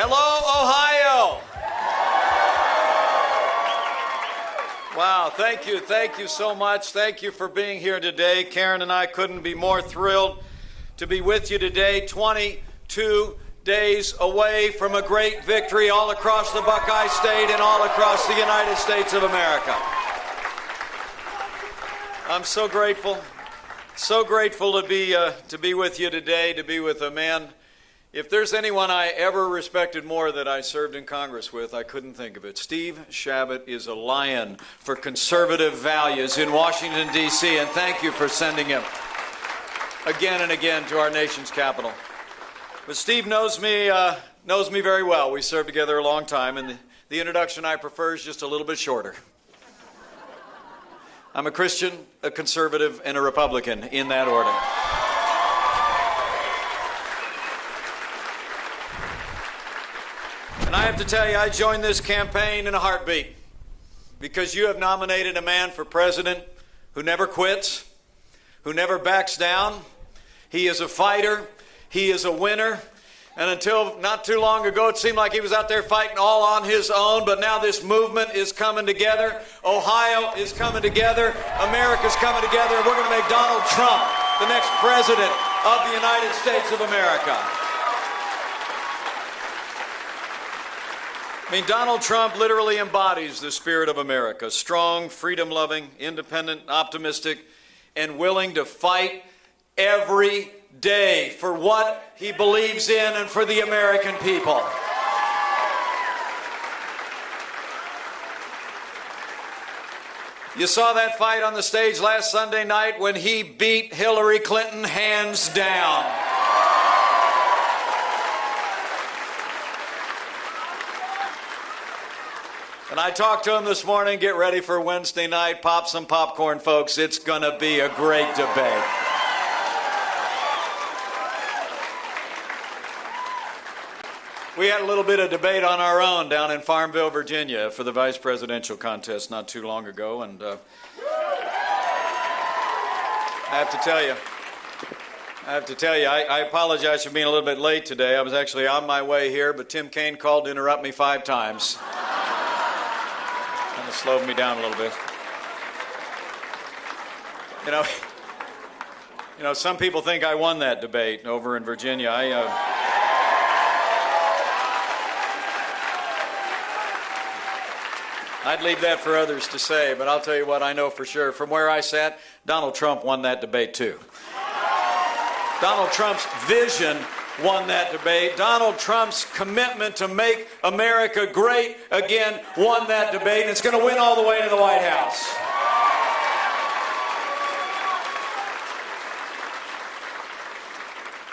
Hello, Ohio. Wow, thank you so much. Thank you for being here today. Karen and I couldn't be more thrilled to be with you today, 22 days away from a great victory all across the Buckeye State and all across the United States of America. I'm so grateful to be with you today, to be with a man. If there's anyone I ever respected more that I served in Congress with, I couldn't think of it. Steve Chabot is a lion for conservative values in Washington, D.C., and thank you for sending him again and again to our nation's capital. But Steve knows me very well. We served together a long time, and the introduction I prefer is just a little bit shorter. I'm a Christian, a conservative, and a Republican, in that order. And I have to tell you, I joined this campaign in a heartbeat because you have nominated a man for president who never quits, who never backs down. He is a fighter. He is a winner. And until not too long ago, it seemed like he was out there fighting all on his own, but now this movement is coming together. Ohio is coming together. America's coming together, and we're going to make Donald Trump the next president of the United States of America. I mean, Donald Trump literally embodies the spirit of America. Strong, freedom-loving, independent, optimistic, and willing to fight every day for what he believes in and for the American people. You saw that fight on the stage last Sunday night when he beat Hillary Clinton hands down. And I talked to him this morning. Get ready for Wednesday night. Pop some popcorn, folks. It's going to be a great debate. We had a little bit of debate on our own down in Farmville, Virginia for the vice presidential contest not too long ago. And I have to tell you, I apologize for being a little bit late today. I was actually on my way here, but Tim Kaine called to interrupt me 5 times. Kind of slowed me down a little bit. You know, some people think I won that debate over in Virginia. I'd leave that for others to say, but I'll tell you what I know for sure. From where I sat, Donald Trump won that debate too. Donald Trump's vision won that debate. Donald Trump's commitment to make America great again won that debate, and it's going to win all the way to the White House.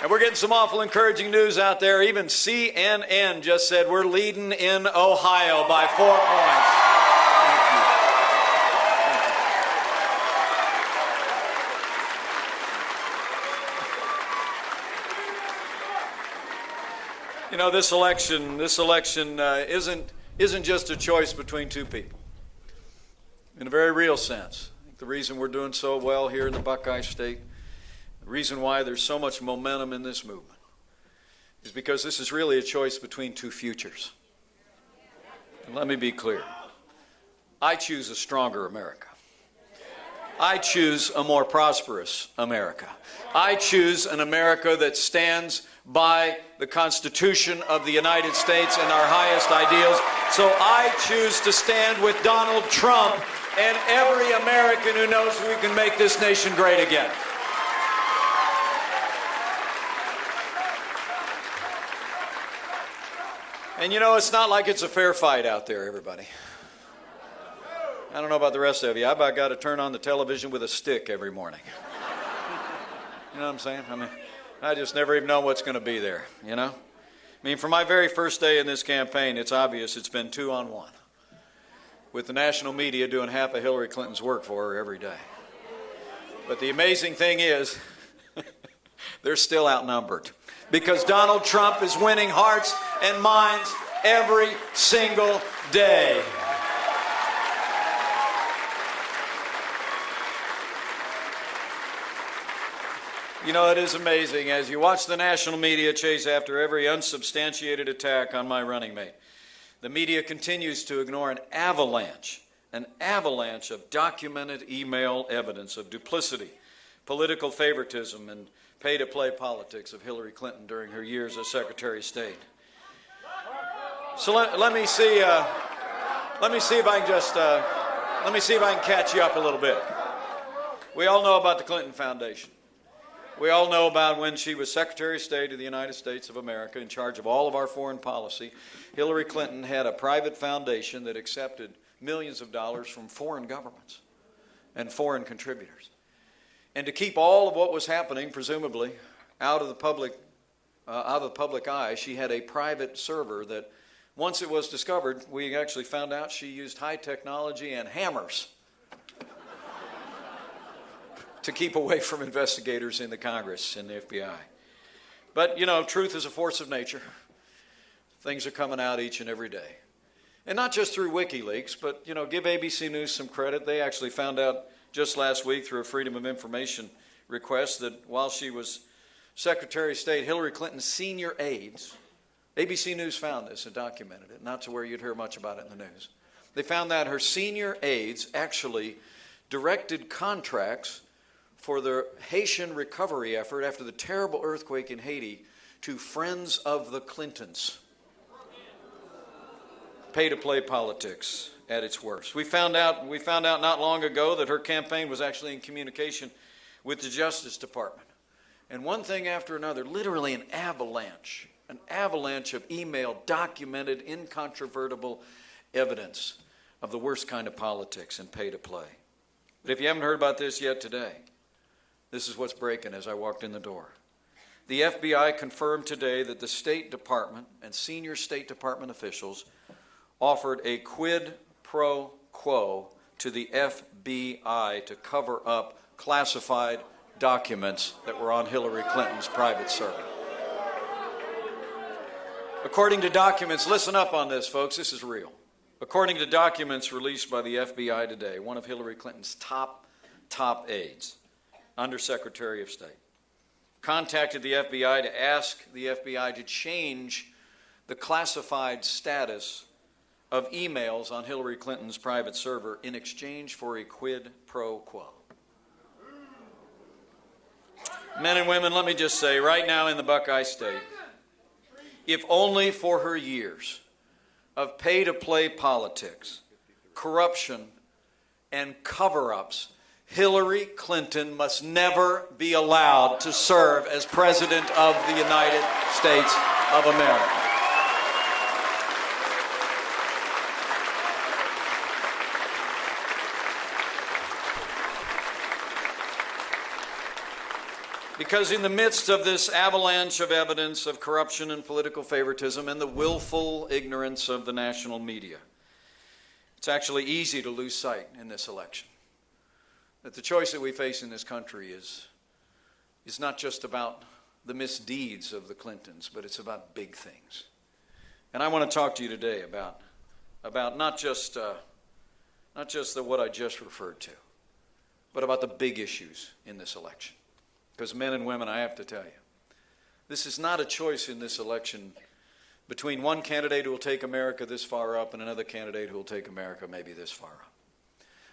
And we're getting some awful encouraging news out there. Even CNN just said we're leading in Ohio by 4 points. You know, this election isn't just a choice between two people. In a very real sense, I think the reason we're doing so well here in the Buckeye State, the reason why there's so much momentum in this movement, is because this is really a choice between two futures. And let me be clear. I choose a stronger America. I choose a more prosperous America. I choose an America that stands by the Constitution of the United States and our highest ideals. So I choose to stand with Donald Trump and every American who knows we can make this nation great again. And you know, it's not like it's a fair fight out there, everybody. I don't know about the rest of you. I about got to turn on the television with a stick every morning. You know what I'm saying? I mean, I just never even know what's going to be there, you know? I mean, from my very first day in this campaign, it's obvious it's been 2-on-1, with the national media doing half of Hillary Clinton's work for her every day. But the amazing thing is, they're still outnumbered, because Donald Trump is winning hearts and minds every single day. You know, it is amazing as you watch the national media chase after every unsubstantiated attack on my running mate. The media continues to ignore an avalanche of documented email evidence of duplicity, political favoritism, and pay-to-play politics of Hillary Clinton during her years as Secretary of State. So let me see if I can catch you up a little bit. We all know about the Clinton Foundation. We all know about when she was Secretary of State of the United States of America in charge of all of our foreign policy. Hillary Clinton had a private foundation that accepted millions of dollars from foreign governments and foreign contributors. And to keep all of what was happening, presumably, out of the public eye, she had a private server that, once it was discovered, we actually found out she used high technology and hammers to keep away from investigators in the Congress and the FBI. But, you know, truth is a force of nature. Things are coming out each and every day. And not just through WikiLeaks, but, you know, give ABC News some credit. They actually found out just last week through a Freedom of Information request that while she was Secretary of State, Hillary Clinton's senior aides, ABC News found this and documented it, not to where you'd hear much about it in the news. They found that her senior aides actually directed contracts for the Haitian recovery effort after the terrible earthquake in Haiti to friends of the Clintons. Pay-to-play politics at its worst. We found out not long ago that her campaign was actually in communication with the Justice Department. And one thing after another, literally an avalanche of email, documented, incontrovertible evidence of the worst kind of politics and pay-to-play. But if you haven't heard about this yet today, this is what's breaking as I walked in the door. The FBI confirmed today that the State Department and senior State Department officials offered a quid pro quo to the FBI to cover up classified documents that were on Hillary Clinton's private server. According to documents, listen up on this, folks, this is real. According to documents released by the FBI today, one of Hillary Clinton's top aides, Undersecretary of State, contacted the FBI to ask the FBI to change the classified status of emails on Hillary Clinton's private server in exchange for a quid pro quo. Men and women, let me just say, right now in the Buckeye State, if only for her years of pay-to-play politics, corruption, and cover-ups, Hillary Clinton must never be allowed to serve as President of the United States of America. Because in the midst of this avalanche of evidence of corruption and political favoritism and the willful ignorance of the national media, it's actually easy to lose sight in this election that the choice that we face in this country is not just about the misdeeds of the Clintons, but it's about big things. And I want to talk to you today about not just what I just referred to, but about the big issues in this election. Because men and women, I have to tell you, this is not a choice in this election between one candidate who will take America this far up and another candidate who will take America maybe this far up.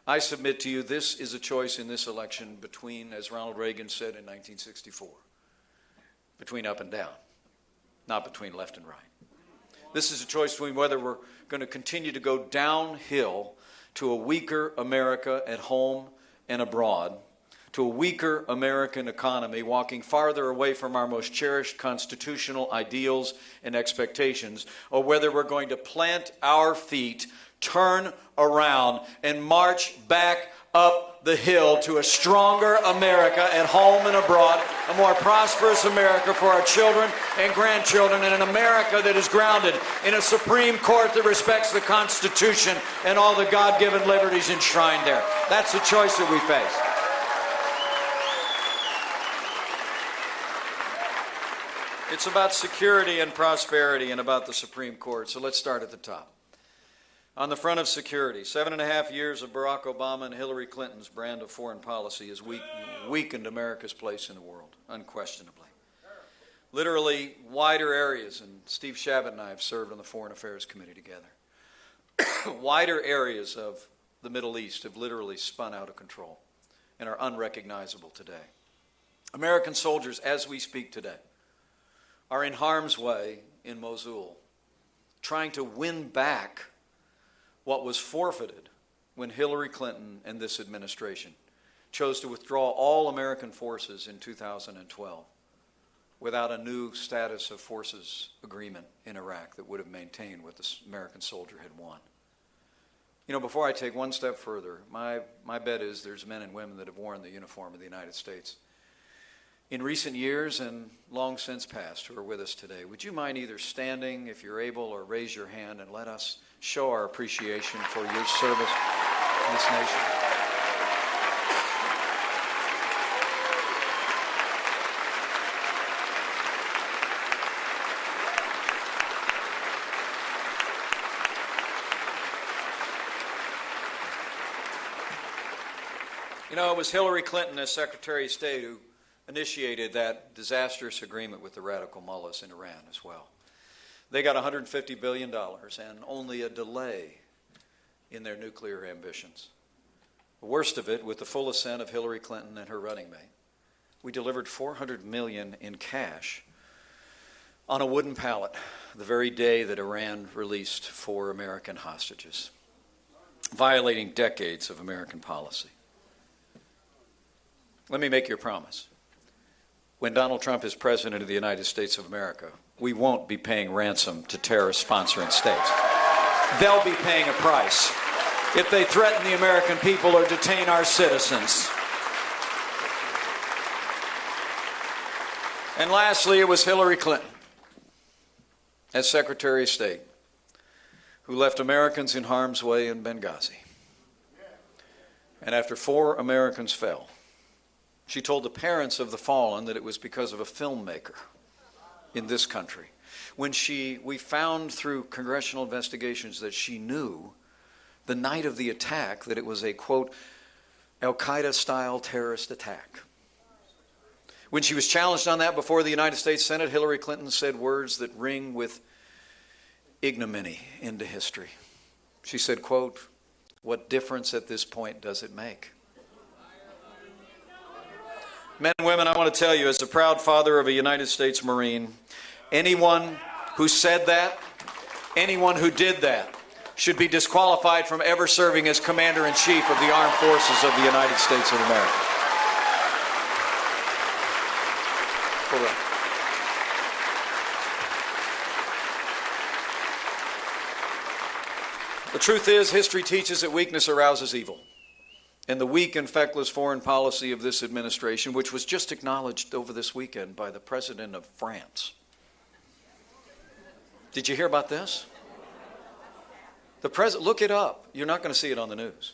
I submit to you, this is a choice in this election between, as Ronald Reagan said in 1964, between up and down, not between left and right. This is a choice between whether we're going to continue to go downhill to a weaker America at home and abroad, to a weaker American economy, walking farther away from our most cherished constitutional ideals and expectations, or whether we're going to plant our feet, turn around, and march back up the hill to a stronger America at home and abroad, a more prosperous America for our children and grandchildren, and an America that is grounded in a Supreme Court that respects the Constitution and all the God-given liberties enshrined there. That's the choice that we face. It's about security and prosperity and about the Supreme Court. So let's start at the top. On the front of security, 7.5 years of Barack Obama and Hillary Clinton's brand of foreign policy has weakened America's place in the world. unquestionably. Literally wider areas, and Steve Shabbat and I have served on the Foreign Affairs Committee together. Wider areas of the Middle East have literally spun out of control and are unrecognizable today. American soldiers, as we speak today, are in harm's way in Mosul, trying to win back what was forfeited when Hillary Clinton and this administration chose to withdraw all American forces in 2012 without a new status of forces agreement in Iraq that would have maintained what the American soldier had won. You know, before I take one step further, my bet is there's men and women that have worn the uniform of the United States in recent years and long since past who are with us today. Would you mind either standing, if you're able, or raise your hand and let us show our appreciation for your service in this nation? You know, it was Hillary Clinton as Secretary of State who initiated that disastrous agreement with the radical mullahs in Iran as well. They got $150 billion and only a delay in their nuclear ambitions. The worst of it, with the full assent of Hillary Clinton and her running mate, we delivered $400 million in cash on a wooden pallet the very day that Iran released 4 American hostages, violating decades of American policy. Let me make you a promise. When Donald Trump is president of the United States of America, we won't be paying ransom to terrorist-sponsoring states. They'll be paying a price if they threaten the American people or detain our citizens. And lastly, it was Hillary Clinton, as Secretary of State, who left Americans in harm's way in Benghazi. And after 4 Americans fell, she told the parents of the fallen that it was because of a filmmaker in this country. When we found through congressional investigations that she knew the night of the attack that it was a, quote, Al-Qaeda-style terrorist attack. When she was challenged on that before the United States Senate, Hillary Clinton said words that ring with ignominy into history. She said, quote, "What difference at this point does it make?" Men and women, I want to tell you, as the proud father of a United States Marine, anyone who said that, anyone who did that, should be disqualified from ever serving as Commander-in-Chief of the Armed Forces of the United States of America. Correct. The truth is, history teaches that weakness arouses evil. And the weak and feckless foreign policy of this administration, which was just acknowledged over this weekend by the President of France. Did you hear about this? Look it up. You're not going to see it on the news.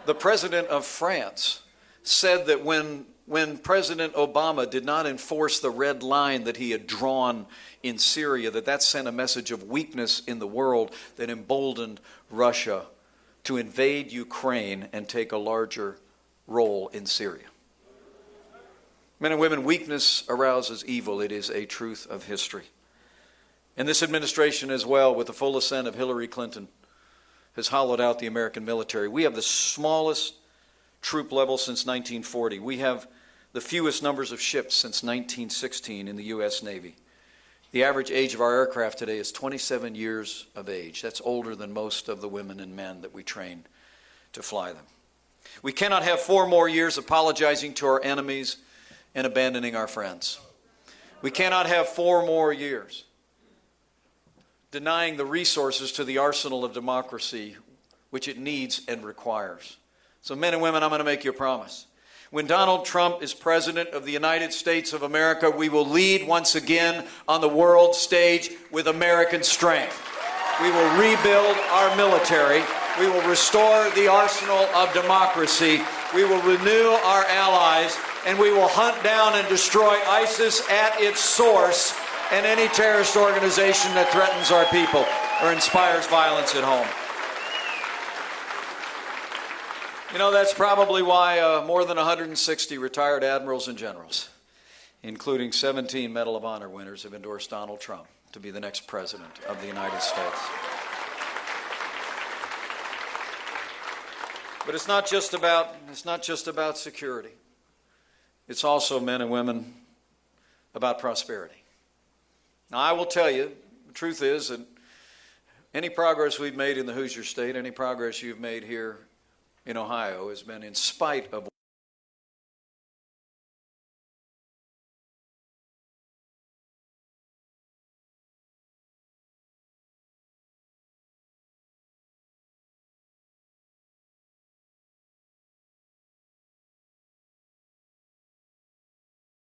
The President of France said that when President Obama did not enforce the red line that he had drawn in Syria, that sent a message of weakness in the world that emboldened Russia to invade Ukraine and take a larger role in Syria. Men and women, weakness arouses evil. It is a truth of history. And this administration as well, with the full assent of Hillary Clinton, has hollowed out the American military. We have the smallest troop level since 1940. We have the fewest numbers of ships since 1916 in the U.S. Navy. The average age of our aircraft today is 27 years of age. That's older than most of the women and men that we train to fly them. We cannot have 4 more years apologizing to our enemies and abandoning our friends. We cannot have 4 more years denying the resources to the arsenal of democracy which it needs and requires. So men and women, I'm going to make you a promise. When Donald Trump is President of the United States of America, we will lead once again on the world stage with American strength. We will rebuild our military. We will restore the arsenal of democracy. We will renew our allies, and we will hunt down and destroy ISIS at its source and any terrorist organization that threatens our people or inspires violence at home. You know, that's probably why more than 160 retired admirals and generals, including 17 Medal of Honor winners, have endorsed Donald Trump to be the next president of the United States. But it's not just about security. It's also, men and women, about prosperity. Now, I will tell you, the truth is that any progress we've made in the Hoosier State, any progress you've made here in Ohio, has been in spite of the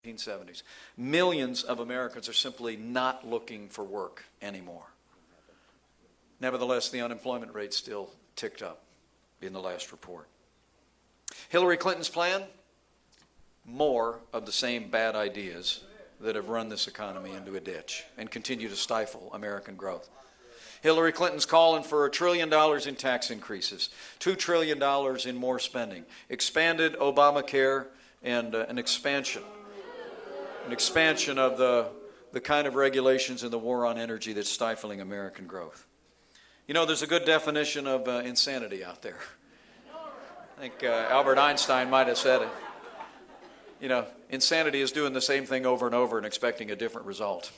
1970s. Millions of Americans are simply not looking for work anymore. Nevertheless, the unemployment rate still ticked up in the last report. Hillary Clinton's plan? More of the same bad ideas that have run this economy into a ditch and continue to stifle American growth. Hillary Clinton's calling for $1 trillion in tax increases, $2 trillion in more spending, expanded Obamacare, and an expansion of the kind of regulations and the war on energy that's stifling American growth. You know, there's a good definition of insanity out there. I think Albert Einstein might have said it. You know, insanity is doing the same thing over and over and expecting a different result.